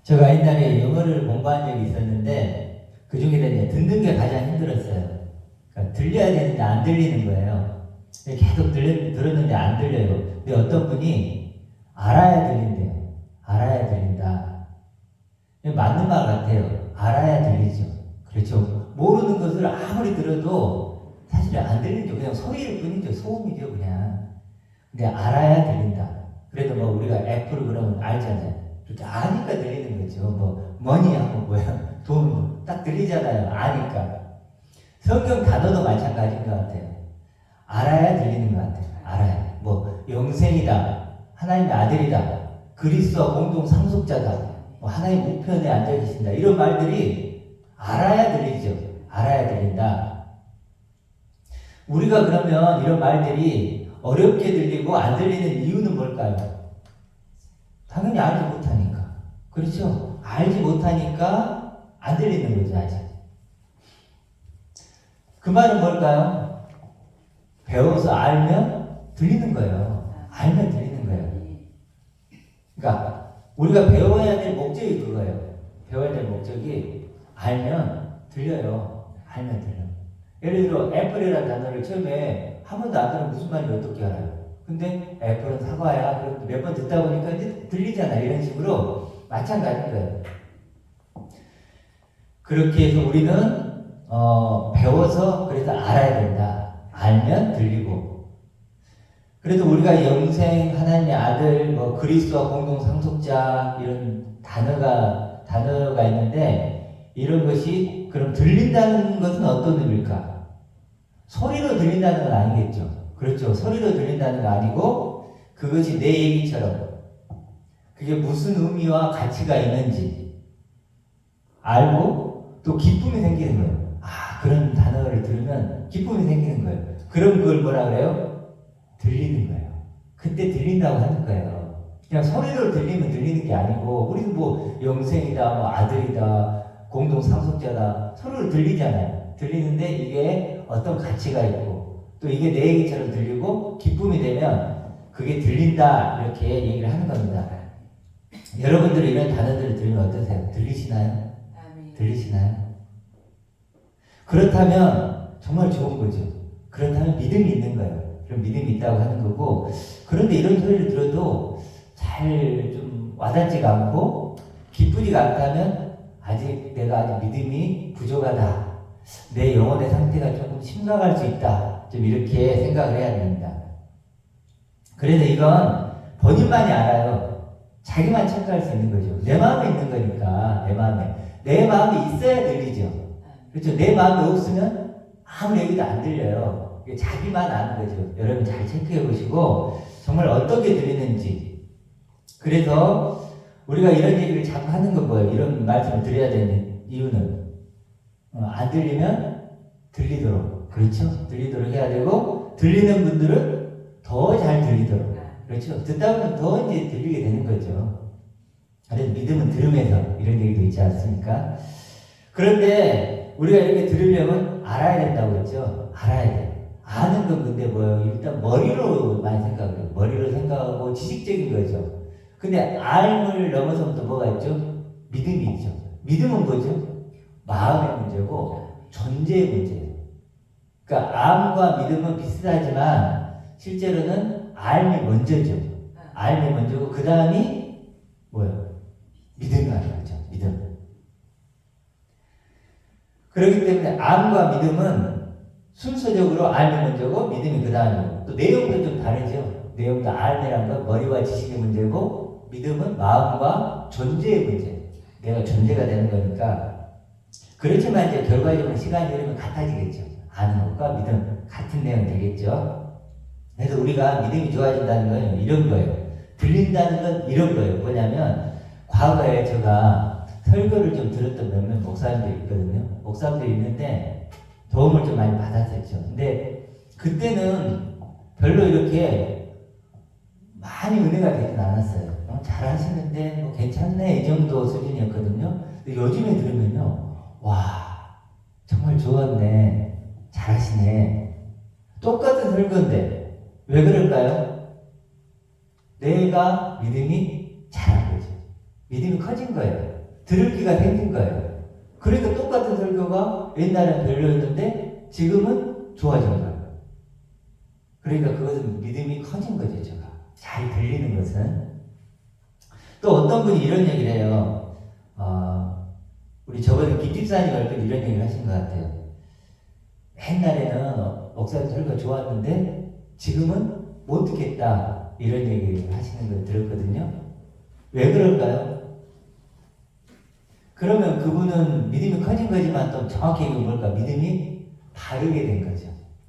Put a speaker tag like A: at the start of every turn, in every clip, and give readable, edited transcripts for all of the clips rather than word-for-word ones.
A: 제가 옛날에 영어를 공부한 적이 있었는데 그 중에 듣는 게 가장 힘들었어요. 그러니까 들려야 되는데 안 들리는 거예요. 계속 들었는데 안 들려요. 근데 어떤 분이 알아야 들린대요. 알아야 들린다. 맞는 말 같아요. 알아야 들리죠. 그렇죠. 모르는 것을 아무리 들어도 사실 안 들리죠. 그냥 소리일 뿐이죠. 소음이죠, 그냥. 근데 알아야 들린다. 그래도 뭐 우리가 애플을 그러면 알잖아요. 이렇게 아니까 들리는 거죠. 뭐 머니하고 뭐야 돈 딱 들리잖아요. 아니까. 성경 단어도 마찬가지인 것 같아요. 알아야 들리는 것 같아요. 알아야. 뭐 영생이다. 하나님의 아들이다. 그리스도와 공동 상속자다. 뭐 하나님 우편에 앉아 계신다. 이런 말들이 알아야 들리죠. 알아야 들린다. 우리가 그러면 이런 말들이 어렵게 들리고 안 들리는 이유는 뭘까요? 당연히 알지 못하니까. 그렇죠? 알지 못하니까 안 들리는 거죠, 아직. 그 말은 뭘까요? 배워서 알면 들리는 거예요. 알면 들리는 거예요. 그러니까 우리가 배워야 될 목적이 그거예요. 배워야 될 목적이 알면 들려요. 알면 들려요. 예를 들어 애플이라는 단어를 처음에 한 번도 안 들으면 무슨 말인지 어떻게 알아요? 근데 애플은 사과야. 몇 번 듣다 보니까 이제 들리잖아. 이런 식으로 마찬가지인 거예요. 그렇게 해서 우리는 배워서 그래서 알아야 된다. 알면 들리고. 그래도 우리가 영생, 하나님의 아들, 뭐 그리스도와 공동 상속자 이런 단어가 있는데 이런 것이 그럼 들린다는 것은 어떤 의미일까? 소리로 들린다는 건 아니겠죠. 그렇죠. 소리로 들린다는 건 아니고 그것이 내 얘기처럼 그게 무슨 의미와 가치가 있는지 알고 또 기쁨이 생기는 거예요. 아, 그런 단어를 들으면 기쁨이 생기는 거예요. 그럼 그걸 뭐라 그래요? 들리는 거예요. 그때 들린다고 하는 거예요. 그냥 소리로 들리면 들리는 게 아니고 우리는 뭐 영생이다, 뭐 아들이다, 공동 상속자다 소리로 들리잖아요. 들리는데 이게 어떤 가치가 있고 또 이게 내 얘기처럼 들리고 기쁨이 되면 그게 들린다 이렇게 얘기를 하는 겁니다. 여러분들은 이런 단어들을 들으면 어떠세요? 들리시나요? 들리시나요? 그렇다면 정말 좋은 거죠. 그렇다면 믿음이 있는 거예요. 그럼 믿음이 있다고 하는 거고 그런데 이런 소리를 들어도 잘 좀 와닿지가 않고 기쁘지가 않다면 아직 내가 아직 믿음이 부족하다. 내 영혼의 상태가 조금 심각할 수 있다. 좀 이렇게 생각을 해야 됩니다. 그래서 이건 본인만이 알아요. 자기만 체크할 수 있는 거죠. 내 마음에 있는 거니까 내 마음이 있어야 들리죠. 그렇죠. 내 마음이 없으면 아무리 얘기도 안 들려요. 자기만 아는 거죠. 여러분 잘 체크해 보시고 정말 어떻게 들리는지. 그래서 우리가 이런 얘기를 자꾸 하는 건 뭐예요? 이런 말씀을 드려야 되는 이유는 안 들리면 들리도록, 그렇죠? 들리도록 해야 되고 들리는 분들은 더 잘 들리도록, 그렇죠? 듣다 보면 더 이제 들리게 되는 거죠. 그래서 믿음은 들음에서 이런 얘기도 있지 않습니까? 그런데 우리가 이렇게 들으려면 알아야 된다고 했죠. 알아야 돼. 아는 건 근데 뭐예요? 일단 머리로 많이 생각해요. 머리로 생각하고 지식적인 거죠. 근데 알을 넘어서부터 뭐가 있죠? 믿음이 있죠. 믿음은 뭐죠? 마음의 문제고 존재의 문제예요. 그러니까 암과 믿음은 비슷하지만 실제로는 알이 먼저죠. 알이 먼저고 그 다음이 뭐예요? 믿음이 아닌 거죠. 믿음. 그렇기 때문에 암과 믿음은 순서적으로 알이 먼저고 믿음이 그 다음이고 또 내용도 좀 다르죠. 내용도 알이란 건 머리와 지식의 문제고 믿음은 마음과 존재의 문제. 내가 존재가 되는 거니까. 그렇지만 이제 결과적으로 시간이 흐르면 같아지겠죠. 아는 것과 믿음 같은 내용이 되겠죠. 그래서 우리가 믿음이 좋아진다는 건 이런 거예요. 들린다는 건 이런 거예요. 뭐냐면 과거에 제가 설교를 좀 들었던 몇몇 목사님들이 있거든요. 목사님들이 있는데 도움을 좀 많이 받았었죠. 근데 그때는 별로 이렇게 많이 은혜가 되진 않았어요. 잘하시는데 뭐 괜찮네 이 정도 수준이었거든요. 근데 요즘에 들으면요, 와 정말 좋았네, 잘하시네. 똑같은 설교인데 왜 그럴까요? 내가 믿음이 잘한 거죠. 믿음이 커진 거예요. 들을 기가 생긴 거예요. 그러니까 똑같은 설교가 옛날엔 별로였는데 지금은 좋아진 거예요. 그러니까 그것은 믿음이 커진 거죠. 제가 잘 들리는 것은. 또 어떤 분이 이런 얘기를 해요. 우리 저번에 김집사님 할 때 이런 얘기를 하신 것 같아요. 옛날에는 목사님 설교가 좋았는데 지금은 못 듣겠다 이런 얘기를 하시는 걸 들었거든요. 왜 그럴까요? 그러면 그분은 믿음이 커진 거지만 또 정확히 얘기하면 뭘까? 믿음이 바르게 된 거죠.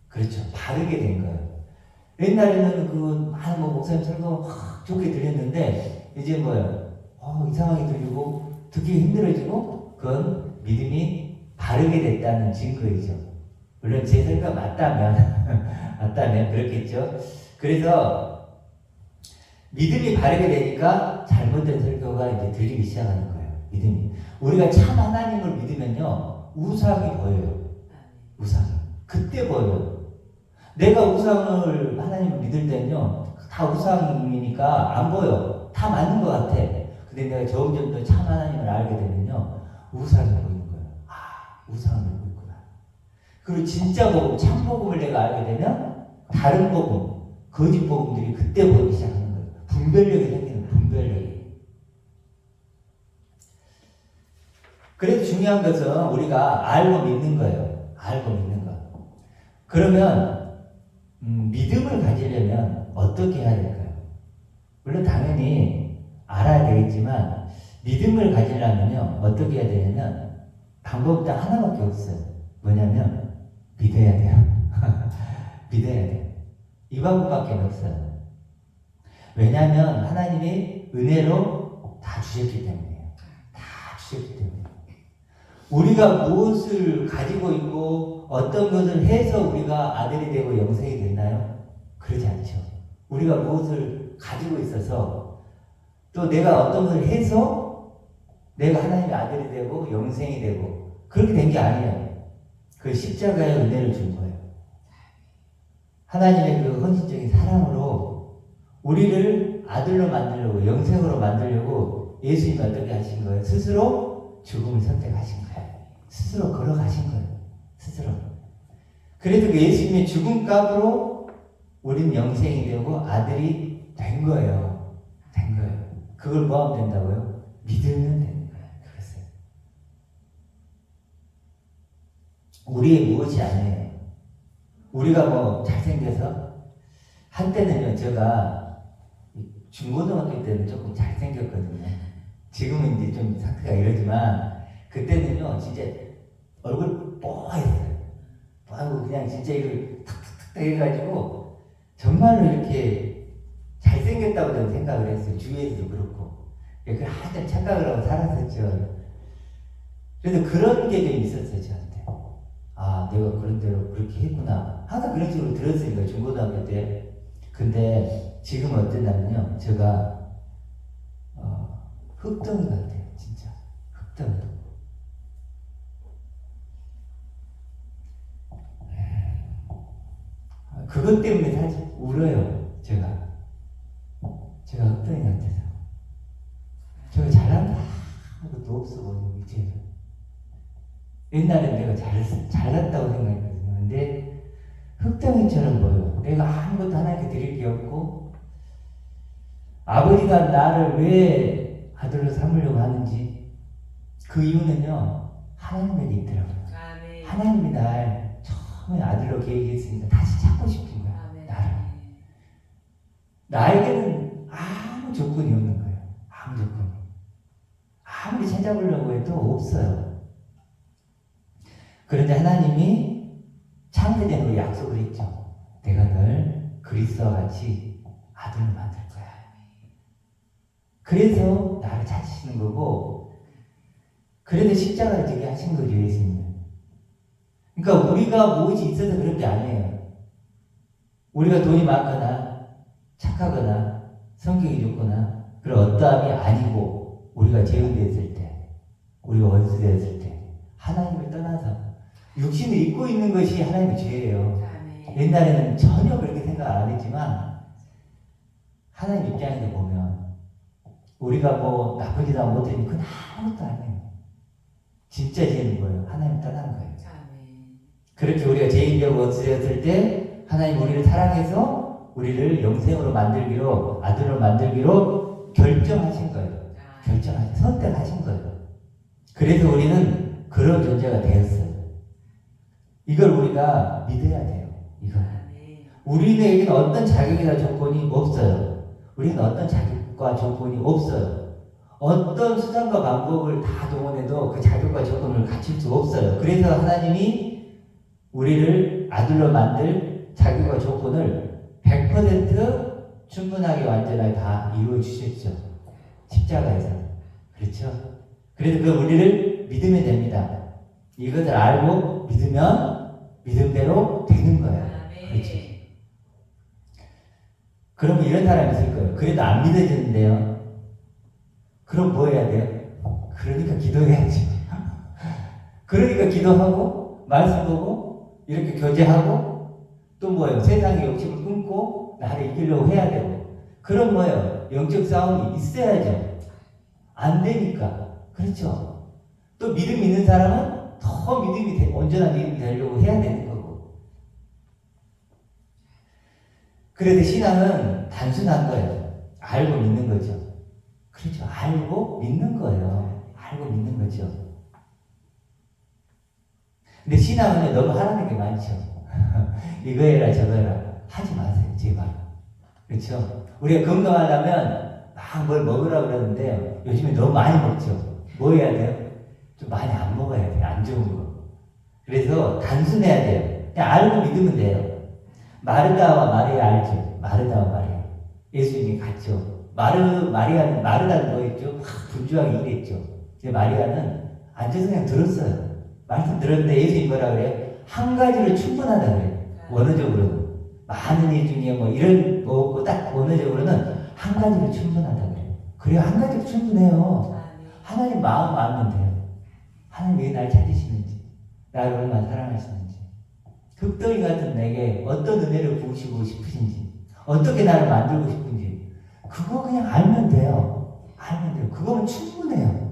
A: 그렇죠. 바르게 된 거예요. 옛날에는 그 많은 목사님 설교 좋게 들렸는데 이제 뭐예요? 이상하게 들리고 듣기 힘들어지고 그건 믿음이 바르게 됐다는 증거이죠. 물론 제 설교가 맞다면 그렇겠죠. 그래서 믿음이 바르게 되니까 잘못된 설교가 이제 들리기 시작하는 거예요. 믿음이. 우리가 참 하나님을 믿으면요 우상이 보여요. 우상이. 그때 보여요. 내가 우상을 하나님을 믿을 때는요 다 우상이니까 안 보여. 다 맞는 것 같아. 근데 내가 점점 더 참 하나님을 알게 되면요 우상이 보이는 거예요. 우상을 믿고 있구나. 그리고 진짜 복음, 참 복음을 내가 알게 되면 다른 복음, 거짓 복음들이 그때 보이기 시작하는 거예요. 분별력이 생기는 분별력이. 그래서 중요한 것은 우리가 알고 믿는 거예요. 알고 믿는 거. 그러면 믿음을 가지려면 어떻게 해야 될까요? 물론 당연히 알아야 되겠지만 믿음을 가지려면요 어떻게 해야 되냐면 방법이 딱 하나밖에 없어요. 뭐냐면 믿어야 돼요. 믿어야 돼요. 이 방법밖에 없어요. 왜냐하면 하나님이 은혜로 다 주셨기 때문이에요. 다 주셨기 때문에. 우리가 무엇을 가지고 있고 어떤 것을 해서 우리가 아들이 되고 영생이 됐나요? 그러지 않죠. 우리가 무엇을 가지고 있어서 또 내가 어떤 것을 해서 내가 하나님의 아들이 되고 영생이 되고 그렇게 된 게 아니에요. 그 십자가의 은혜를 준 거예요. 하나님의 그 헌신적인 사랑으로 우리를 아들로 만들려고 영생으로 만들려고 예수님이 어떻게 하신 거예요? 스스로 죽음을 선택하신 거예요. 스스로 걸어가신 거예요. 스스로. 그래서 그 예수님의 죽음값으로 우리는 영생이 되고 아들이 된 거예요. 된 거예요. 그걸 뭐 하면 된다고요? 믿으면 되는 거예요. 그랬어요. 우리의 무엇이 아니에요. 우리가 뭐 잘생겨서 한때는요 제가 중고등학교 때는 조금 잘생겼거든요. 지금은 이제 좀 상태가 이러지만 그때는요 진짜 얼굴 뽀했어요. 뽀하고 그냥 진짜 이걸 탁탁탁 해가지고 정말로 이렇게 잘생겼다고 저는 생각을 했어요. 주위에서도 그렇고 그걸 한참 착각을 하고 살았었죠. 그래서 그런 게 좀 있었어요 저한테. 내가 그런 대로 그렇게 했구나. 항상 그런 식으로 들었으니까 중고등학교 때. 근데 지금 어땠냐면요 제가 흙덩이 같아요. 진짜 흙덩이. 그것 때문에 사실 울어요. 제가 흙덩이 같아서. 제가 잘한다 아무것도 없어 보이고 이제 옛날에 내가 잘났다고 생각했거든요. 근데 흙덩이처럼 보여요. 내가 아무것도 하나님께 드릴 게 없고 아버지가 나를 왜 아들로 삼으려고 하는지 그 이유는요 하나님에게 있더라고요. 하나님이 날 처음에 아들로 계획했으니까 다시 찾고 싶은 거야. 나를. 나에게는 아무 조건이 없는 거예요. 아무 조건이. 아무리 찾아보려고 해도 없어요. 그런데 하나님이 창세전으로 약속을 했죠. 내가 널 그리스도와 같이 아들로 만들 거야. 그래서 나를 찾으시는 거고 그래서 십자가를 지게 하신 거죠. 예수님은. 그러니까 우리가 무엇이 있어서 그런 게 아니에요. 우리가 돈이 많거나 착하거나 성격이 좋거나 그런 어떠함이 아니고 우리가 죄인되었을 때 우리가 원수되었을 때 하나님을 떠나서 육신을 입고 있는 것이 하나님의 죄예요. 옛날에는 전혀 그렇게 생각 안 했지만 하나님 입장에서 보면 우리가 뭐 나쁜 짓 하면 못하니 그건 아무것도 아니에요. 진짜 죄는 뭐예요? 하나님 떠난 거예요. 그렇게 우리가 죄인되고 어찌되었을 때 하나님 우리를 사랑해서 우리를 영생으로 만들기로, 아들로 만들기로 결정하신 거예요. 선택하신 거예요. 그래서 우리는 그런 존재가 되었어요. 이걸 우리가 믿어야 돼요. 이걸. 우리에게는 어떤 자격이나 조건이 없어요. 우리는 어떤 자격과 조건이 없어요. 어떤 수단과 방법을 다 동원해도 그 자격과 조건을 갖출 수 없어요. 그래서 하나님이 우리를 아들로 만들 자격과 조건을 100% 충분하게 완전하게 다 이루어 주셨죠. 십자가에서. 그렇죠? 그래서 그 우리를 믿으면 됩니다. 이것을 알고 믿으면 믿음대로 되는 거예요. 그렇죠? 그러면 이런 사람이 있을 거예요. 그래도 안 믿어지는데요. 그럼 뭐 해야 돼요? 그러니까 기도해야지. 그러니까 기도하고 말씀 보고 이렇게 교제하고 또 뭐예요? 세상의 욕심을 끊고 나를 이기려고 해야 되고 그럼 뭐예요? 영적 싸움이 있어야죠. 안 되니까. 그렇죠? 또 믿음 있는 사람은 더 온전한 믿음이 되려고 해야 되는 거고. 그래도 신앙은 단순한 거예요. 알고 믿는 거죠. 그렇죠. 알고 믿는 거예요. 알고 믿는 거죠. 근데 신앙은 너무 하라는 게 많죠. 이거 해라 저거 해라 하지 마세요. 제발. 그렇죠. 우리가 건강하려면 막 뭘 먹으라고 그러는데요. 요즘에 너무 많이 먹죠. 뭐 해야 돼요? 좀 많이 안 먹어야 돼요. 안 좋은 거. 그래서 단순해야 돼요. 그냥 알고 믿으면 돼요. 마르다와 마리아 알죠? 마르다와 마리아. 예수님이 갔죠. 마리아는 마르다는 뭐였죠? 막 분주하게 일했죠. 근데 마리아는 앉아서 그냥 들었어요. 말씀 들었는데 예수님이 뭐라 그래요? 한 가지로 충분하다 그래요. 원어적으로는. 많은 일 중에 뭐 이런 거 없고 딱 원어적으로는 한 가지로 충분하다 그래요. 그래요. 한 가지로 충분해요. 하나님 마음 알면 돼요. 하나님 왜 날 찾으시는지, 나를 얼마나 사랑하시는지, 흙덩이 같은 내게 어떤 은혜를 부으시고 싶으신지, 어떻게 나를 만들고 싶은지, 그거 그냥 알면 돼요. 알면 돼요. 그거는 충분해요.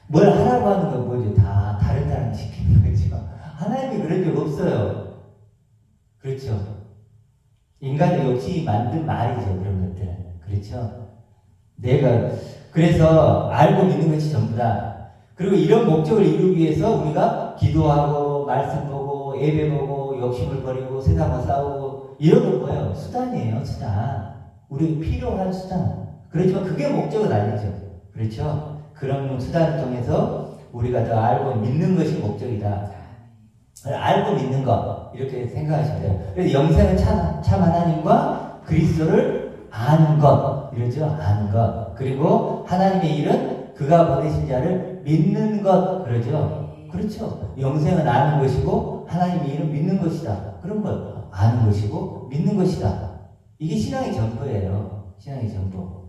A: 뭘 하라고 하는 건 뭐죠? 다 다른 사람이 시키는 거죠. 하나님이 그런 적 없어요. 그렇죠? 인간의 욕심이 만든 말이죠. 그런 것들은. 그렇죠? 그래서 알고 믿는 것이 전부다. 그리고 이런 목적을 이루기 위해서 우리가 기도하고 말씀 보고 예배 보고 욕심을 버리고 세상과 싸우고 이런 건 뭐예요? 수단이에요. 수단. 우리에게 필요한 수단. 그렇지만 그게 목적은 아니죠. 그렇죠? 그런 수단을 통해서 우리가 더 알고 믿는 것이 목적이다. 알고 믿는 것 이렇게 생각하시면 돼요. 그래서 영생은 참 하나님과 그리스도를 아는 것 이러죠. 아는 것. 그리고 하나님의 일은 그가 보내신 자를 믿는 것 그러죠. 그렇죠. 영생은 아는 것이고 하나님의 일은 믿는 것이다. 그런 걸 아는 것이고 믿는 것이다. 이게 신앙의 전부예요. 신앙의 전부.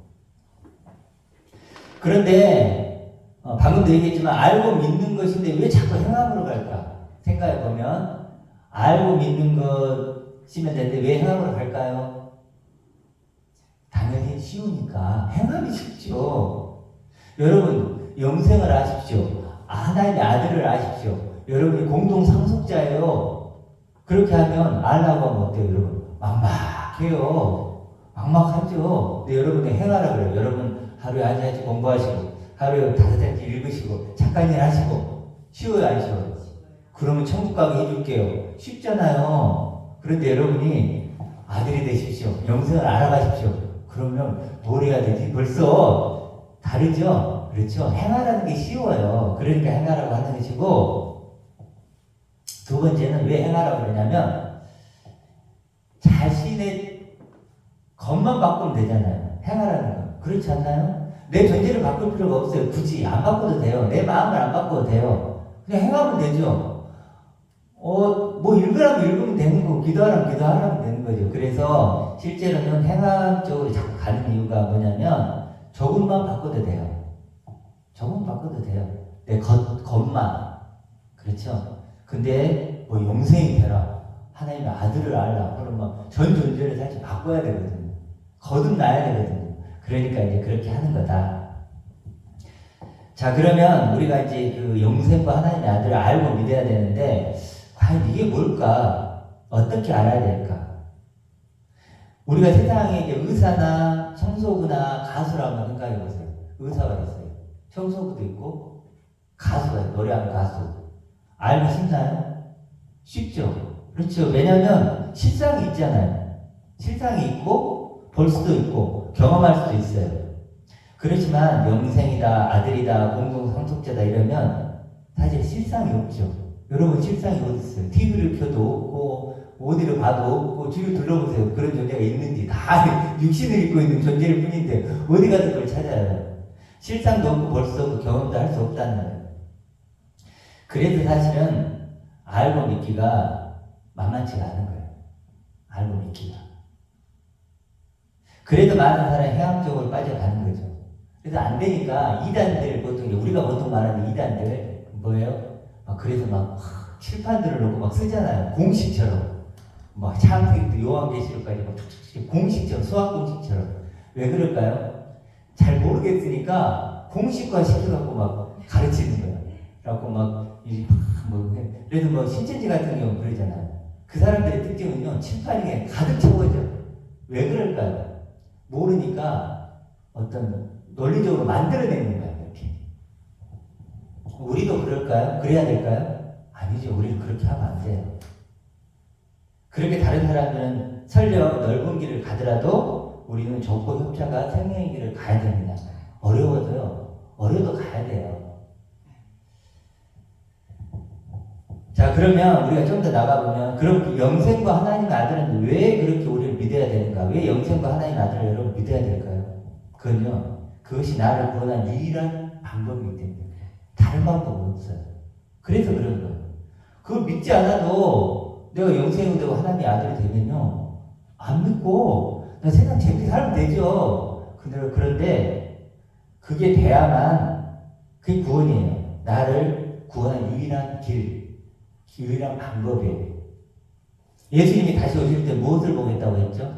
A: 그런데 방금도 얘기했지만 알고 믿는 것인데 왜 자꾸 행함으로 갈까? 생각해 보면 알고 믿는 것이면 되는데 왜 행함으로 갈까요? 당연히 쉬우니까. 행함이 쉽죠. 여러분 영생을 아십시오. 하나님의 아들을 아십시오. 여러분이 공동 상속자예요. 그렇게 하면 알라고 하면 어때요? 여러분 막막해요. 막막하죠. 근데 여러분이 행하라 그래요. 여러분 하루에 한 시간씩 공부하시고 하루에 5장씩 읽으시고 착한 일 하시고 쉬워요 안 쉬워요? 그러면 천국 가게 해줄게요. 쉽잖아요. 그런데 여러분이 아들이 되십시오. 영생을 알아가십시오. 그러면 뭘 해야 되지? 벌써 다르죠? 그렇죠? 행하라는 게 쉬워요. 그러니까 행하라고 하는 것이고 두 번째는 왜 행하라고 그러냐면 자신의 것만 바꾸면 되잖아요. 행하라는 거. 그렇지 않나요? 내 존재를 바꿀 필요가 없어요. 굳이 안 바꿔도 돼요. 내 마음을 안 바꿔도 돼요. 그냥 행하면 되죠. 뭐 읽으라면 읽으면 되는 거고 기도하라면 기도하라면 되는 거죠. 그래서 실제로는 행함 쪽으로 자꾸 가는 이유가 뭐냐면 조금만 바꿔도 돼요. 조금 바꿔도 돼요. 내 겉만. 그렇죠? 근데 뭐 영생이 되라. 하나님의 아들을 알라. 그러면 전 존재를 사실 바꿔야 되거든요. 거듭나야 되거든요. 그러니까 이제 그렇게 하는 거다. 자, 그러면 우리가 이제 그 영생과 하나님의 아들을 알고 믿어야 되는데, 과연 이게 뭘까? 어떻게 알아야 될까? 우리가 세상에 이제 의사나 청소부나 가수라 한번 생각해 보세요. 의사가 있어요. 청소부도 있고, 가수가 있어요. 노래하는 가수. 알기 쉽나요? 쉽죠. 그렇죠. 왜냐하면 실상이 있잖아요. 실상이 있고, 볼 수도 있고, 경험할 수도 있어요. 그렇지만 영생이다, 아들이다, 공동상속자다 이러면 사실 실상이 없죠. 여러분 실상이 어디 있어요? TV를 켜도 없고 어디를 봐도 없고 뒤를 둘러보세요. 그런 존재가 있는지 다 육신을 입고 있는 존재일 뿐인데 어디 가서 그걸 찾아요. 실상도 없고 볼 수 없고 경험도 할 수 없다는 거예요. 그래서 사실은 알고 믿기가 만만치가 않은 거예요. 알고 믿기가. 그래도 많은 사람이 해양 쪽으로 빠져가는 거죠. 그래서 안 되니까 이단들 보통 우리가 보통 말하는 이단들 뭐예요? 그래서 막 칠판들을 놓고 막 쓰잖아요. 공식처럼 막 창세기부터 요한계시록까지 막 툭툭툭 공식처럼 수학 공식처럼 왜 그럴까요? 잘 모르겠으니까 공식화 시켜갖고 막 가르치는 거야. 그래갖고 막 그래서 뭐 신천지 같은 경우 그러잖아요. 그 사람들의 특징은요 칠판이 가득 채워져. 왜 그럴까요? 모르니까 어떤 논리적으로 만들어내는 거야, 이렇게. 우리도 그럴까요? 그래야 될까요? 아니죠. 우리는 그렇게 하면 안 돼요. 그렇게 다른 사람들은 설령 넓은 길을 가더라도 우리는 좁고 협차가 생명의 길을 가야 됩니다. 어려워도요. 어려도 가야 돼요. 자, 그러면 우리가 좀 더 나가보면 그럼 영생과 하나님의 아들은 왜 그렇게 우리를 믿어야 되는가? 왜 영생과 하나님의 아들을 여러분 믿어야 될까요? 그건요. 그것이 나를 구원한 유일한 방법이기 때문에 다른 방법은 없어요. 그래서 그런 거예요. 그걸 믿지 않아도 내가 영생이 되고 하나님의 아들이 되면요 안 믿고 나 세상 재밌게 살면 되죠. 그런데 그게 돼야만 그게 구원이에요. 나를 구원한 유일한 길, 유일한 방법이에요. 예수님이 다시 오실 때 무엇을 보겠다고 했죠?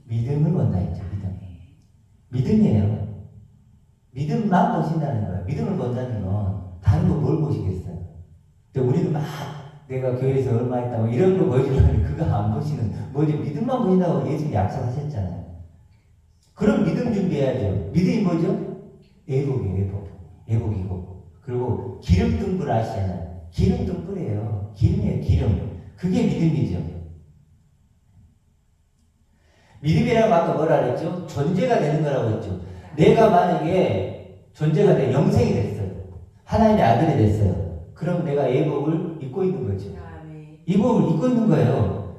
A: 믿음을 본다 했죠. 믿음이에요. 믿음만 보신다는 거예요. 믿음을 본다는 건 다른 거 뭘 보시겠어요? 근데 우리는 막 내가 교회에서 얼마 했다고 이런 거 보여주려면 그거 안 보시는 뭐지? 믿음만 보신다고 예수님 약속하셨잖아요. 그럼 믿음 준비해야죠. 믿음이 뭐죠? 애복이에요. 애복. 애복이고 그리고 기름 등불 아시잖아요. 기름 등불이에요. 기름이에요. 기름. 그게 믿음이죠. 믿음이라고 아까 뭐라 그랬죠? 존재가 되는 거라고 했죠. 내가 만약에 존재가 돼 영생이 됐어요. 하나님의 아들이 됐어요. 그럼 내가 이 복을 입고 있는 거죠. 이 복을 입고 있는 거예요.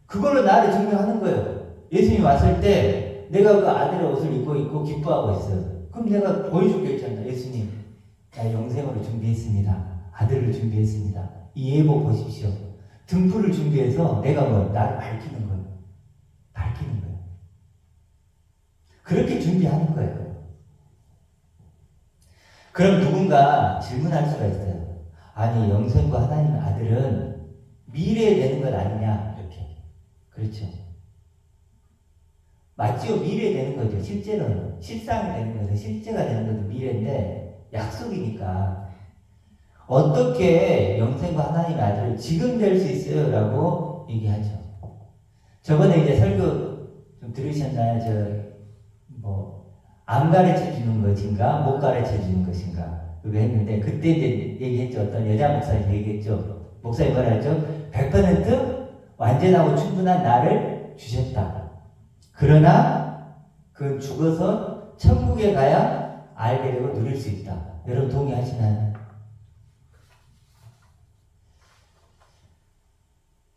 A: 그걸로 나를 증명하는 거예요. 예수님이 왔을 때 내가 그 아들의 옷을 입고 있고 기뻐하고 있어요. 그럼 내가 보여줄게 있잖아요. 예수님, 나 영생으로 준비했습니다. 아들을 준비했습니다. 이 예복 보십시오. 등불을 준비해서 내가 나를 밝히는 거예요. 밝히는 거예요. 그렇게 준비하는 거예요. 그럼 누군가 질문할 수가 있어요. 아니 영생과 하나님의 아들은 미래에 되는 것 아니냐 이렇게. 그렇죠. 맞지요. 미래에 되는 거죠. 실제로는 실상이 되는 거죠. 실제가 되는 것도 미래인데 약속이니까 어떻게 영생과 하나님의 아들을 지금 될 수 있어요? 라고 얘기하죠. 저번에 이제 설교 좀 들으셨나요? 안 가르쳐 주는 것인가, 못 가르쳐 주는 것인가, 그거 했는데, 그때 이제 얘기했죠. 어떤 여자 목사님 얘기했죠. 목사님 뭐라 했죠? 100% 완전하고 충분한 나를 주셨다. 그러나, 그 죽어서 천국에 가야 알게 되고 누릴 수 있다. 여러분 동의하시나요?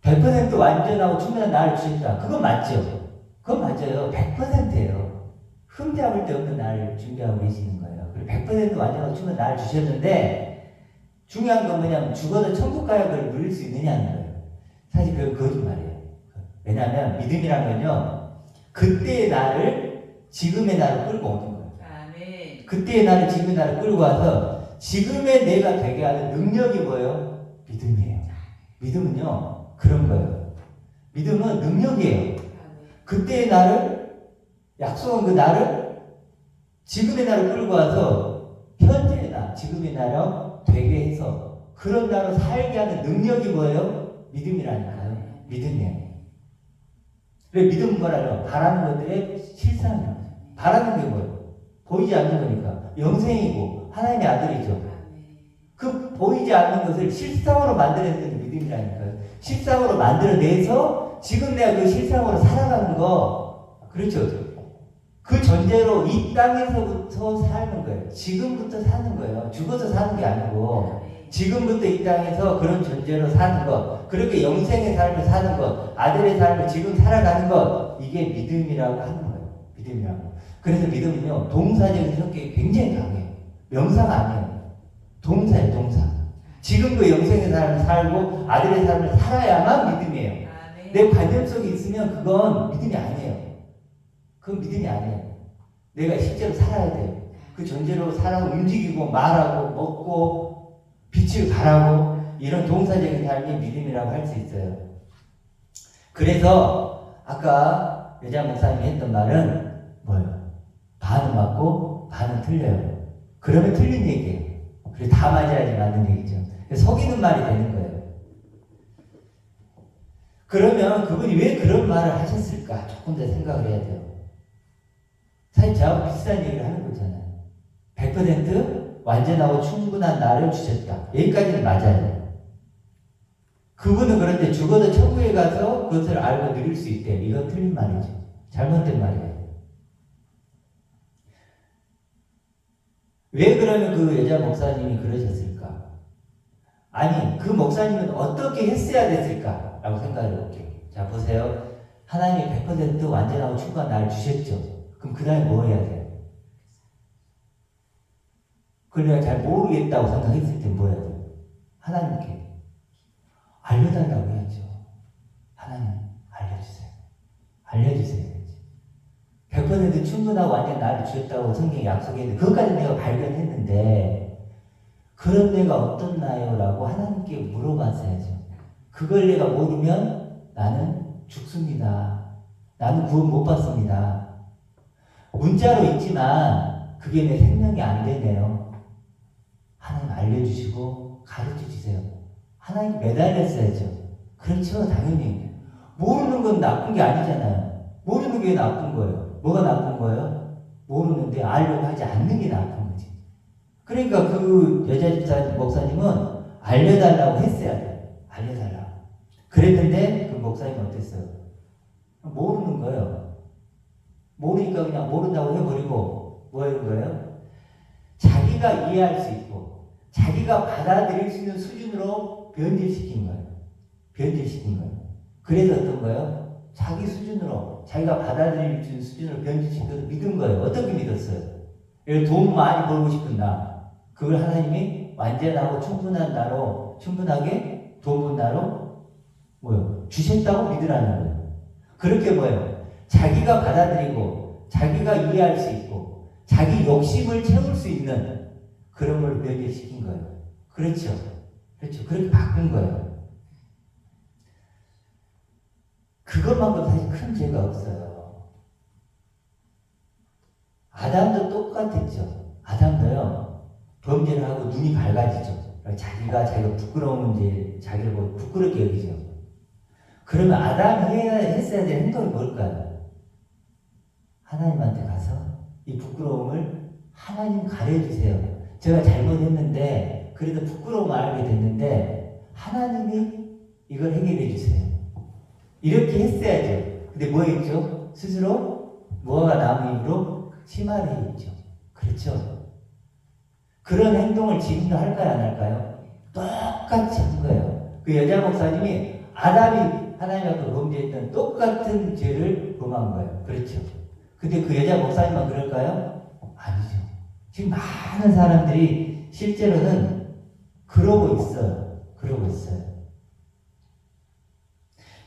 A: 100% 완전하고 충분한 나를 주셨다. 그건 맞죠? 그건 맞아요. 100%예요. 흠잡을 데 없는 나를 준비하고 계시는 거예요. 그리고 100% 완전하고 충분한 나를 주셨는데 중요한 건 뭐냐면 죽어도 천국 가야 그걸 누릴 수 있느냐는 거예요. 사실 그건 거짓말이에요. 왜냐하면 믿음이란 건요. 그때의 나를 지금의 나를 끌고 오는 거예요. 아멘. 그때의 나를 지금의 나를 끌고 와서 지금의 내가 되게 하는 능력이 뭐예요? 믿음이에요. 믿음은요. 그런 거예요. 믿음은 능력이에요. 그때의 나를 약속한 그 나를, 지금의 나를 끌고 와서 현재의 나, 지금의 나로 되게 해서 그런 나로 살게 하는 능력이 뭐예요? 믿음이라니까요. 믿음이에요. 그래, 믿음은 뭐라요? 바라는 것들의 실상이에요. 바라는 게 뭐예요? 보이지 않는 거니까. 영생이고 하나님의 아들이죠. 그 보이지 않는 것을 실상으로 만들어내는 믿음이라니까요. 실상으로 만들어내서 지금 내가 그 실상으로 살아가는 거, 그렇죠. 그 전제로 이 땅에서부터 사는 거예요. 지금부터 사는 거예요. 죽어서 사는 게 아니고 지금부터 이 땅에서 그런 존재로 사는 것, 그렇게 영생의 삶을 사는 것, 아들의 삶을 지금 살아가는 것, 이게 믿음이라고 하는 거예요. 믿음이라고. 그래서 믿음은요, 동사적인 성격이 굉장히 강해요. 명사가 아니에요. 동사예요, 동사. 지금 그 영생의 삶을 살고 아들의 삶을 살아야만 믿음이에요. 내 관념 속에 있으면 그건 믿음이 아니에요. 그건 믿음이 아니에요. 내가 실제로 살아야 돼요. 그 존재로 살아 움직이고 말하고 먹고 빛을 발하고 이런 동사적인 삶이 믿음이라고 할 수 있어요. 그래서 아까 여자 목사님이 했던 말은 뭐예요? 반은 맞고 반은 틀려요. 그러면 틀린 얘기예요. 그래서 다 맞아야지 맞는 얘기죠. 속이는 말이 되는 거예요. 그러면 그분이 왜 그런 말을 하셨을까? 조금 더 생각을 해야 돼요. 사실 저하고 비슷한 얘기를 하는 거잖아요. 100% 완전하고 충분한 나를 주셨다. 여기까지는 맞아요. 그분은 그런데 죽어도 천국에 가서 그것을 알고 누릴 수 있대요. 이건 틀린 말이죠. 잘못된 말이에요. 왜 그러면 그 여자 목사님이 그러셨을까? 아니, 그 목사님은 어떻게 했어야 됐을까? 라고 생각해 볼게요. 자, 보세요. 하나님이 100% 완전하고 충분한 나를 주셨죠. 그럼 그 다음에 뭐 해야 돼요? 그걸 내가 잘 모르겠다고 생각했을 때 뭐 해야 돼요? 하나님께 알려달라고 해야죠. 하나님, 알려주세요. 알려주세요. 100% 충분하고 완전 나를 주셨다고 성경이 약속했는데 그것까지 내가 발견했는데 그런 내가 어떤 나요? 라고 하나님께 물어봤어야죠. 그걸 내가 모르면 나는 죽습니다. 나는 구원 못 받습니다. 문자로 있지만 그게 내 생명이 안 되네요. 하나님 알려주시고 가르쳐주세요. 하나님 매달렸어야죠. 그렇죠. 당연히. 모르는 건 나쁜 게 아니잖아요. 모르는 게 나쁜 거예요. 뭐가 나쁜 거예요? 모르는데 알려고 하지 않는 게 나쁜 거지. 그러니까 그 여자 목사님은 알려달라고 했어야 돼요. 알려달라고. 그랬는데 그 목사님은 어땠어요? 모르는 거예요. 모르니까 그냥 모른다고 해버리고 뭐 하는 거예요? 자기가 이해할 수 있고 자기가 받아들일 수 있는 수준으로 변질시킨 거예요. 변질시킨 거예요. 그래서 어떤 거예요? 자기 수준으로 자기가 받아들일 수 있는 수준으로 변질시켜서 믿은 거예요. 어떻게 믿었어요? 돈 많이 벌고 싶은 나, 그걸 하나님이 완전하고 충분한 나로, 충분하게 돈 번 나로 뭐요? 주셨다고 믿으라는 거예요. 그렇게 뭐예요? 자기가 받아들이고 자기가 이해할 수 있고 자기 욕심을 채울 수 있는 그런 걸 변질시킨 거예요. 그렇죠? 그렇죠. 그렇게 바꾼 거예요. 그것만큼 사실 큰 죄가 없어요. 아담도 똑같았죠. 아담도요, 범죄를 하고 눈이 밝아지죠. 자기가 부끄러우면 이제 자기를 보고 부끄럽게 여기죠. 그러면 아담이 했어야 될 행동이 뭘까요? 하나님한테 가서 이 부끄러움을 하나님 가려주세요. 제가 잘못했는데 그래도 부끄러움을 알게 됐는데 하나님이 이걸 해결해 주세요. 이렇게 했어야죠. 근데 뭐 했죠? 스스로 무화과 나무 잎으로 치마를 했죠. 그렇죠? 그런 행동을 지금도 할까요? 안 할까요? 똑같이 한 거예요. 그 여자 목사님이 아담이 하나님과 범죄했던 똑같은 죄를 범한 거예요. 그렇죠? 근데 그 여자 목사님만 그럴까요? 아니죠. 지금 많은 사람들이 실제로는 그러고 있어요. 그러고 있어요.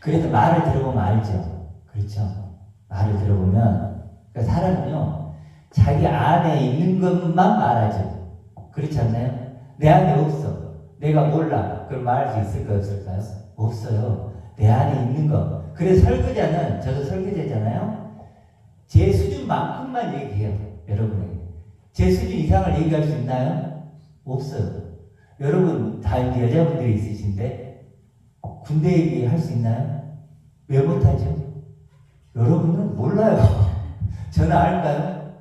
A: 그래서 말을 들어보면 알죠. 그렇죠? 말을 들어보면 그러니까 사람은요 자기 안에 있는 것만 말하죠. 그렇지 않나요? 내 안에 없어. 내가 몰라. 그걸 말할 수 있을까요? 없을까요? 없어요. 내 안에 있는 것. 그래서 설교자는, 저도 설교자잖아요. 제 수준만큼만 얘기해요. 여러분에게. 제 수준 이상을 얘기할 수 있나요? 없어요. 여러분 다 이제 여자분들이 있으신데 군대 얘기할 수 있나요? 왜 못하죠? 여러분은 몰라요. 저는 알까요?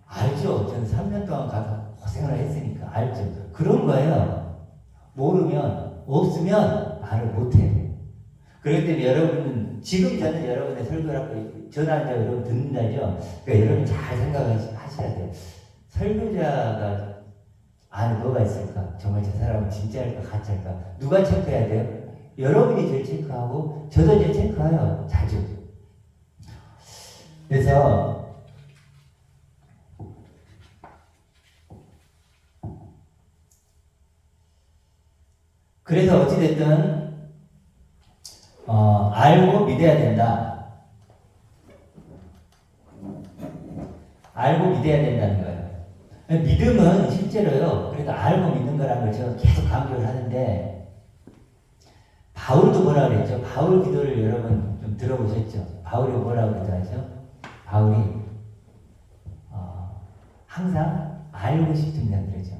A: 알죠. 저는 3년 동안 가서 고생을 했으니까 알죠. 그런 거예요. 모르면 없으면 말을 못해요. 그렇기 때문에 여러분은 지금 저는 여러분의 설교를 하고 전화한다 여러분 듣는다죠. 그러니까 여러분 잘 생각하셔야 돼요. 설교자가 안에 뭐가 있을까? 정말 저 사람은 진짜일까 가짜일까? 누가 체크해야 돼요? 여러분이 제일 체크하고 저도 제일 체크해요. 자주. 그래서 어찌됐든 알고 믿어야 된다. 알고 믿어야 된다는 거예요. 믿음은 실제로요. 그래도 알고 믿는 거라는 걸 제가 계속 강조를 하는데 바울도 뭐라고 그랬죠? 바울 기도를 여러분 좀 들어보셨죠? 바울이 뭐라고 기도하죠? 바울이 항상 알고 싶습니다 그러죠.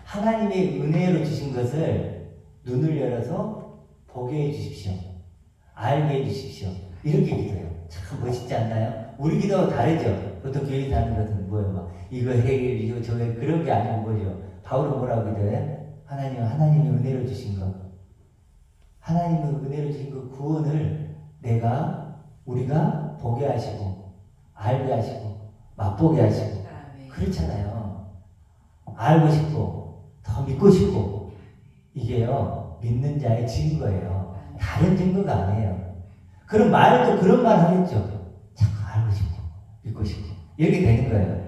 A: 하나님의 은혜로 주신 것을 눈을 열어서 보게 해주십시오. 알게 해주십시오. 이렇게 기도해요. 참 멋있지 않나요? 우리 기도하고 다르죠? 보통 교회에서 하는 것은 뭐예요? 막 이거 해결, 이거 저거 그런 게 아니고 뭐죠? 바울은 뭐라고 기도해? 하나님의 은혜로 주신 것. 하나님의 은혜로 주신 그 구원을 우리가 보게 하시고, 알게 하시고, 맛보게 하시고. 그렇잖아요. 알고 싶고, 더 믿고 싶고. 이게요, 믿는 자의 증거예요. 다른 증거가 아니에요. 그럼 말도 그런 말 하겠죠. 자꾸 알고 싶고, 믿고 싶고. 이렇게 되는 거예요.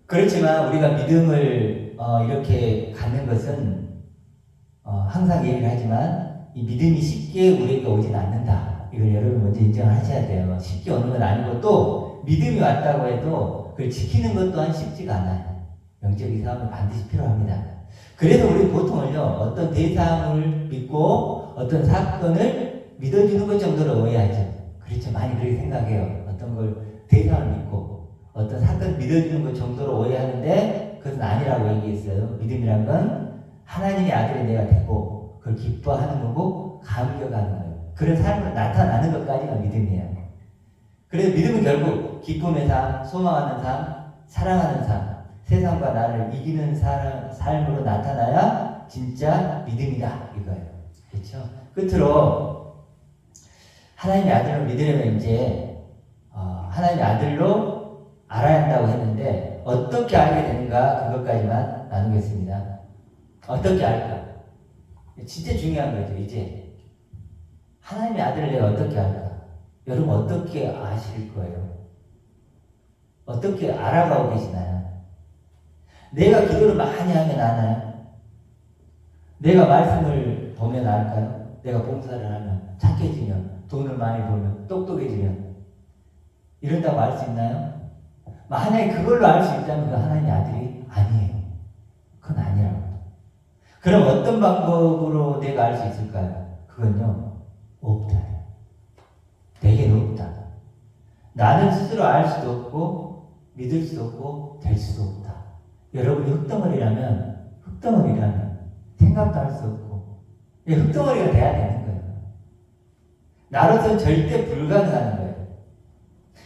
A: 그렇지만 우리가 믿음을 이렇게 갖는 것은 항상 얘기를 하지만 이 믿음이 쉽게 우리에게 오진 않는다. 이걸 여러분 먼저 인정을 하셔야 돼요. 쉽게 오는 건 아니고 또 믿음이 왔다고 해도 그걸 지키는 것 또한 쉽지가 않아요. 영적인 싸움이 반드시 필요합니다. 그래서 우리 보통은요, 어떤 대상을 믿고 어떤 사건을 믿어주는 것 정도로 오해하죠. 그렇죠. 많이 그렇게 생각해요. 어떤 걸 대상을 믿고 어떤 사건을 믿어주는 것 정도로 오해하는데 그것은 아니라고 얘기했어요. 믿음이란 건 하나님의 아들이 내가 되고 그걸 기뻐하는 거고 감격하는 거예요. 그런 삶으로 나타나는 것까지가 믿음이에요. 그래서 믿음은 결국 기쁨의 삶, 소망하는 삶, 사랑하는 삶, 세상과 나를 이기는 삶으로 나타나야 진짜 믿음이다 이거예요. 그렇죠? 끝으로 하나님의 아들을 믿으려면 이제 하나님의 아들로 알아야 한다고 했는데 어떻게 알게 되는가 그것까지만 나누겠습니다. 어떻게 알까? 진짜 중요한 거죠. 이제 하나님의 아들을 내가 어떻게 알까? 여러분 어떻게 아실 거예요? 어떻게 알아가고 계시나요? 내가 기도를 많이 하면 아나요? 내가 말씀을 보면 알까요? 내가 봉사를 하면 착해지면 돈을 많이 벌면 똑똑해지면 이런다고 알 수 있나요? 만약에 그걸로 알 수 있다면 그 하나님의 아들이 아니에요. 그건 아니라고. 그럼 어떤 방법으로 내가 알 수 있을까요? 그건요, 없다. 내게는 없다. 나는 스스로 알 수도 없고 믿을 수도 없고 될 수도 없다. 여러분이 흙덩어리라면 생각도 할 수 없고 흙덩어리가 돼야 되는 거예요. 나로서는 절대 불가능한 거예요.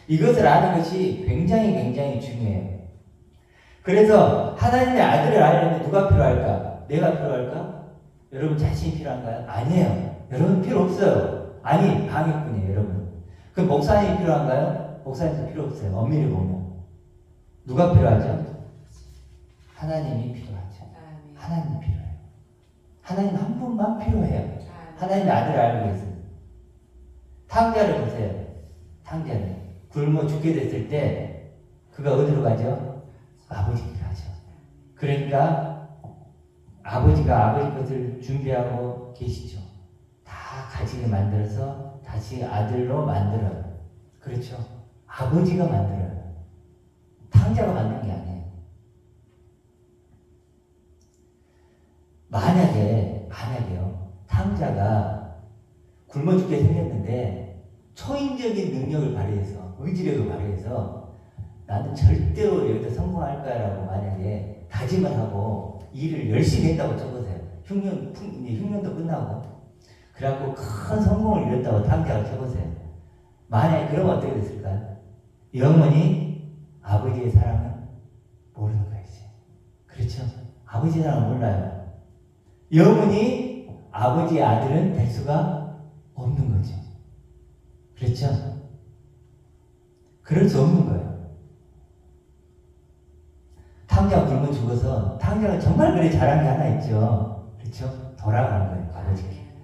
A: 이것을 아는 것이 굉장히 중요해요. 그래서 하나님의 아들을 알려면 누가 필요할까? 내가 필요할까? 여러분 자신이 필요한가요? 아니에요. 여러분 필요 없어요. 아니, 방해꾼이에요, 여러분. 그럼 목사님이 필요한가요? 목사님도 필요 없어요. 엄밀히 보면. 누가 필요하죠? 하나님이 필요하죠. 하나님이 필요해요. 하나님 한 분만 필요해요. 하나님의 아들을 알고 있어요. 탕자를 보세요. 탕자를. 굶어 죽게 됐을 때 그가 어디로 가죠? 아버지께 가죠. 그러니까 아버지가 아버지 것을 준비하고 계시죠. 다 가지게 만들어서 다시 아들로 만들어요. 그렇죠? 아버지가 만들어요. 탕자가 만든 게 아니에요. 만약에요, 탕자가 굶어 죽게 생겼는데 초인 능력을 발휘해서, 의지력을 발휘해서 나는 절대로 여기다 성공할 거야라고 만약에 다짐을 하고 일을 열심히 했다고 쳐보세요. 이제 흉년도 끝나고 그래갖고 큰 성공을 이뤘다고 탕자를 쳐보세요. 만약에 그러면 어떻게 됐을까요? 영원히 아버지의 사랑은 모르는 거지. 그렇죠? 아버지의 사랑은 몰라요. 영원히 아버지의 아들은 될 수가 없는 거죠. 그렇죠? 그럴 수 없는 거예요. 탕자가 굶어 죽어서 탕자가 정말 그래 잘한 게 하나 있죠. 그렇죠? 돌아간 거예요.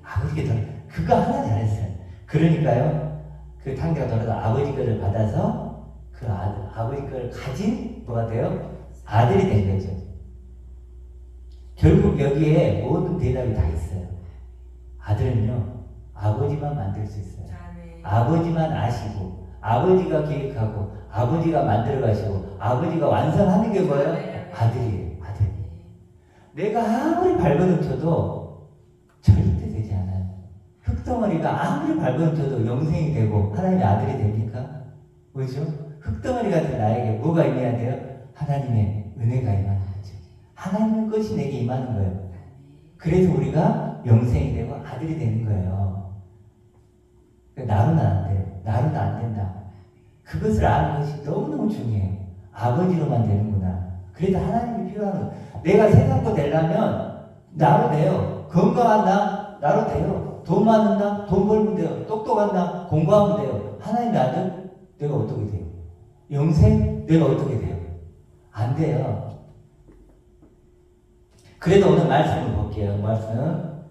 A: 아버지께 돌아. 그거 하나 잘했어요. 그러니까요. 그 탕자가 돌아서 아버지 거를 받아서 그 아버지 거를 가진 뭐가 돼요? 아들이 된 거죠. 결국 여기에 모든 대답이 다 있어요. 아들은요, 아버지만 만들 수 있어요. 아버지만 아시고, 아버지가 계획하고, 아버지가 만들어 가시고, 아버지가 완성하는 게 뭐예요? 아들이에요. 아들. 내가 아무리 발버둥 쳐도 절대 되지 않아요. 흙덩어리가 아무리 발버둥 쳐도 영생이 되고 하나님의 아들이 됩니까? 뭐죠? 흙덩어리 같은 나에게 뭐가 임해야 돼요? 하나님의 은혜가 임하는 거죠. 하나님의 것이 내게 임하는 거예요. 그래서 우리가 영생이 되고 아들이 되는 거예요. 나로는 안 돼요. 나로는 안 된다. 그것을 아는 것이 너무너무 중요해요. 아버지로만 되는구나. 그래도 하나님이 필요한 거예요. 내가 세상 거 되려면 나로 돼요. 건강한 나로 돼요. 돈 많은 돈 벌면 돼요. 똑똑한 공부하면 돼요. 하나님의 아들 내가 어떻게 돼요? 영생 내가 어떻게 돼요? 안 돼요. 그래도 오늘 말씀을 볼게요. 말씀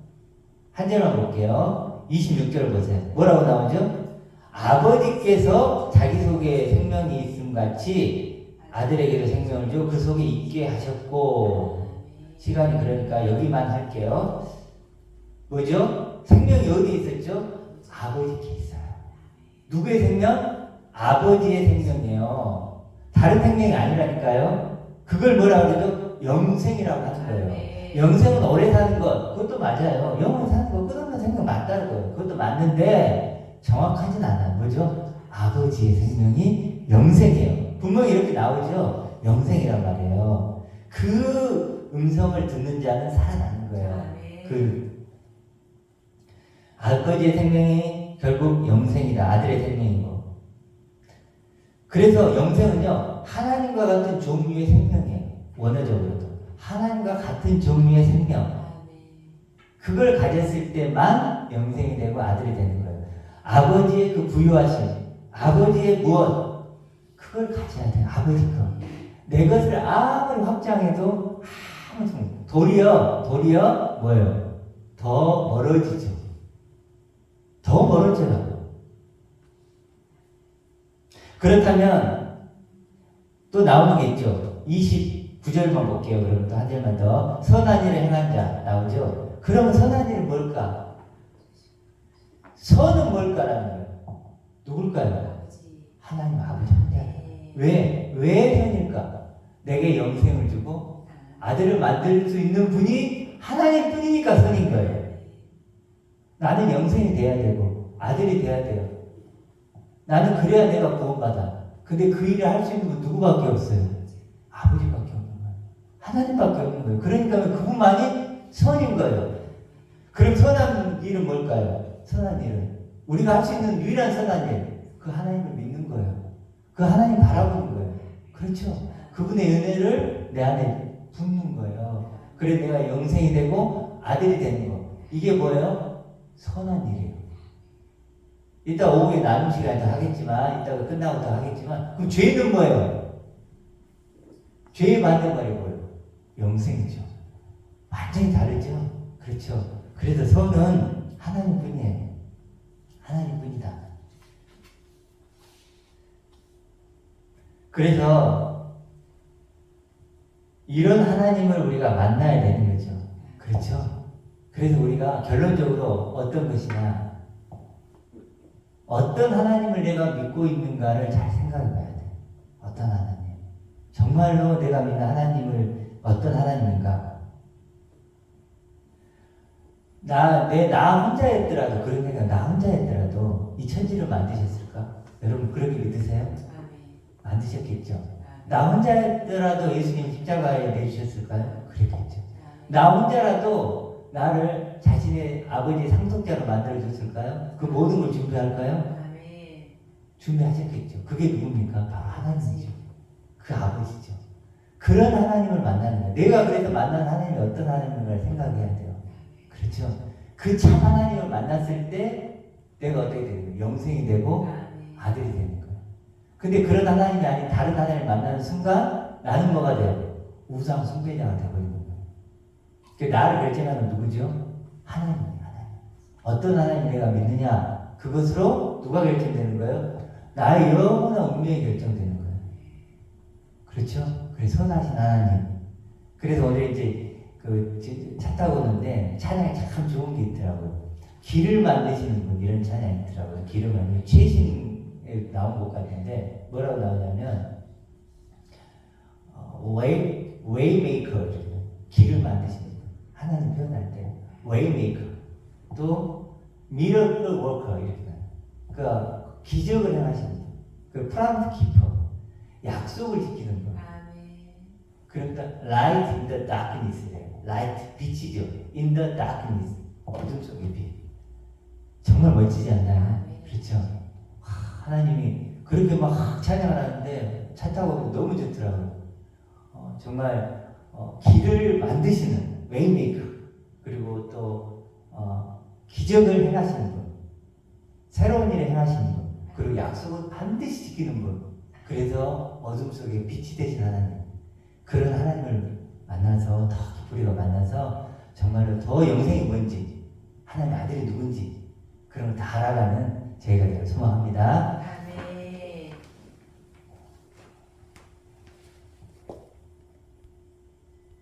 A: 한 절만 볼게요. 26절 보세요. 뭐라고 나오죠? 아버지께서 자기 속에 생명이 있음 같이 아들에게도 생명을 주고 그 속에 있게 하셨고. 시간이 그러니까 여기만 할게요. 뭐죠? 생명이 어디 있었죠? 아버지께 있어요. 누구의 생명? 아버지의 생명이에요. 다른 생명이 아니라니까요. 그걸 뭐라고 그러죠? 영생이라고 하는 거예요. 영생은 오래 사는 것, 그것도 맞아요. 영원히 사는 거, 끝없는 생명 맞다는 거예요. 그것도 맞는데 정확하진 않아요. 뭐죠? 아버지의 생명이 영생이에요. 분명히 이렇게 나오죠? 영생이란 말이에요. 그 음성을 듣는 자는 살아나는 거예요. 그 아버지의 생명이 결국 영생이다. 아들의 생명이고. 그래서 영생은요, 하나님과 같은 종류의 생명이에요. 원어적으로도. 하나님과 같은 종류의 생명. 그걸 가졌을 때만 영생이 되고 아들이 되는 거예요. 아버지의 그 부유하심, 아버지의 무엇, 그걸 가져야 돼요. 아버지 거. 내 것을 아무리 확장해도 아무 소용. 도리어 뭐예요? 더 멀어지죠. 더 멀어져요. 그렇다면 또 나오는 게 있죠. 29절만 볼게요. 그럼 또 한 절만 더. 선한 일을 행한 자 나오죠. 그러면 선한 일은 뭘까? 선은 뭘까라는 거예요. 누굴까요? 하나님 아버지 혼자예요. 왜 선일까? 내게 영생을 주고 아들을 만들 수 있는 분이 하나님 뿐이니까 선인 거예요. 나는 영생이 돼야 되고 아들이 돼야 돼요. 나는 그래야 내가 구원받아. 근데 그 일을 할 수 있는 분 누구밖에 없어요? 아버지밖에 없는 거예요. 하나님밖에 없는 거예요. 그러니까 그분만이 선인 거예요. 그럼 선한 일은 뭘까요? 선한 일은 우리가 할 수 있는 유일한 선한 일, 그 하나님을 믿는 거예요. 그 하나님 바라보는 거예요. 그렇죠? 그분의 은혜를 내 안에 붓는 거예요. 그래 내가 영생이 되고 아들이 되는 거. 이게 뭐예요? 선한 일이에요. 이따 오후에 나눔 시간에 하겠지만, 이따가 끝나고 더 하겠지만, 그럼 죄는 뭐예요? 죄의 반대말이 뭐예요? 영생이죠. 완전히 다르죠? 그렇죠. 그래서 선은 하나님 뿐이에요. 하나님 뿐이다. 그래서 이런 하나님을 우리가 만나야 되는 거죠. 그렇죠? 그래서 우리가 결론적으로 어떤 것이냐, 어떤 하나님을 내가 믿고 있는가를 잘 생각해 봐야 돼. 어떤 하나님? 정말로 내가 믿는 하나님을 어떤 하나님인가? 나 혼자였더라도, 그런 생각, 나 혼자였더라도 이 천지를 만드셨을까? 여러분 그렇게 믿으세요?
B: 아멘.
A: 만드셨겠죠.
B: 아멘.
A: 나 혼자더라도 예수님 십자가에 내주셨을까요? 그랬겠죠.
B: 아멘.
A: 나 혼자라도 나를 자신의 아버지의 상속자로 만들어줬을까요? 그 모든 걸 준비할까요?
B: 아멘.
A: 준비하셨겠죠. 그게 누굽니까? 바로 하나님이죠. 그 아버지죠. 그런 하나님을 만나는 거예요. 내가 그래서 만난 하나님이 어떤 하나님인가를 생각해야 돼요. 그렇죠? 그 참 하나님을 만났을 때 내가 어떻게 되는 거예요? 영생이 되고
B: 아멘.
A: 아들이 되는 거예요. 근데 그런 하나님이 아닌 다른 하나님을 만나는 순간 나는 뭐가 돼요? 우상 숭배자가 되어버리는 거예요. 그 나를 결정하는 누구죠? 하나님이에요. 하나님. 어떤 하나님 내가 믿느냐? 그것으로 누가 결정되는 거예요? 나의 영원한 운명이 결정되는 거예요. 그렇죠? 그래서 선하신 하나님. 그래서 오늘 이제 그 차 타고 오는데 찬양이 참 좋은 게 있더라고요. 길을 만드시는 분 이런 찬양이 있더라고요. 길을 만드는 최신에 나온 것 같은데 뭐라고 나오냐면 웨이메이커 길을 만드시는 분. 하나님 표현할 때 웨이메이커 또 미러클 워커 이렇게 나와요. 그러니까 기적을 행하시는 분. 그 프랑스 키퍼 약속을 지키는 분. 그러니까 light in the darkness래요. light 빛이죠. in the darkness 어둠 속의 빛. 정말 멋지지 않나요? 그렇죠. 하나님이 그렇게 막 찬양을 하는데 차 타고 오면 너무 좋더라고요. 정말 길을 만드시는 웨이메이커 그리고 또 기적을 행하시는 분, 새로운 일을 행하시는 분, 그리고 약속을 반드시 지키는 분. 그래서 어둠 속에 빛이 되신 하나님. 그런 하나님을 만나서 더 우리가 만나서 정말로 더 영생이 뭔지 하나님 아들이 누군지 그런 걸 다 알아가는 저희가 되길 소망합니다.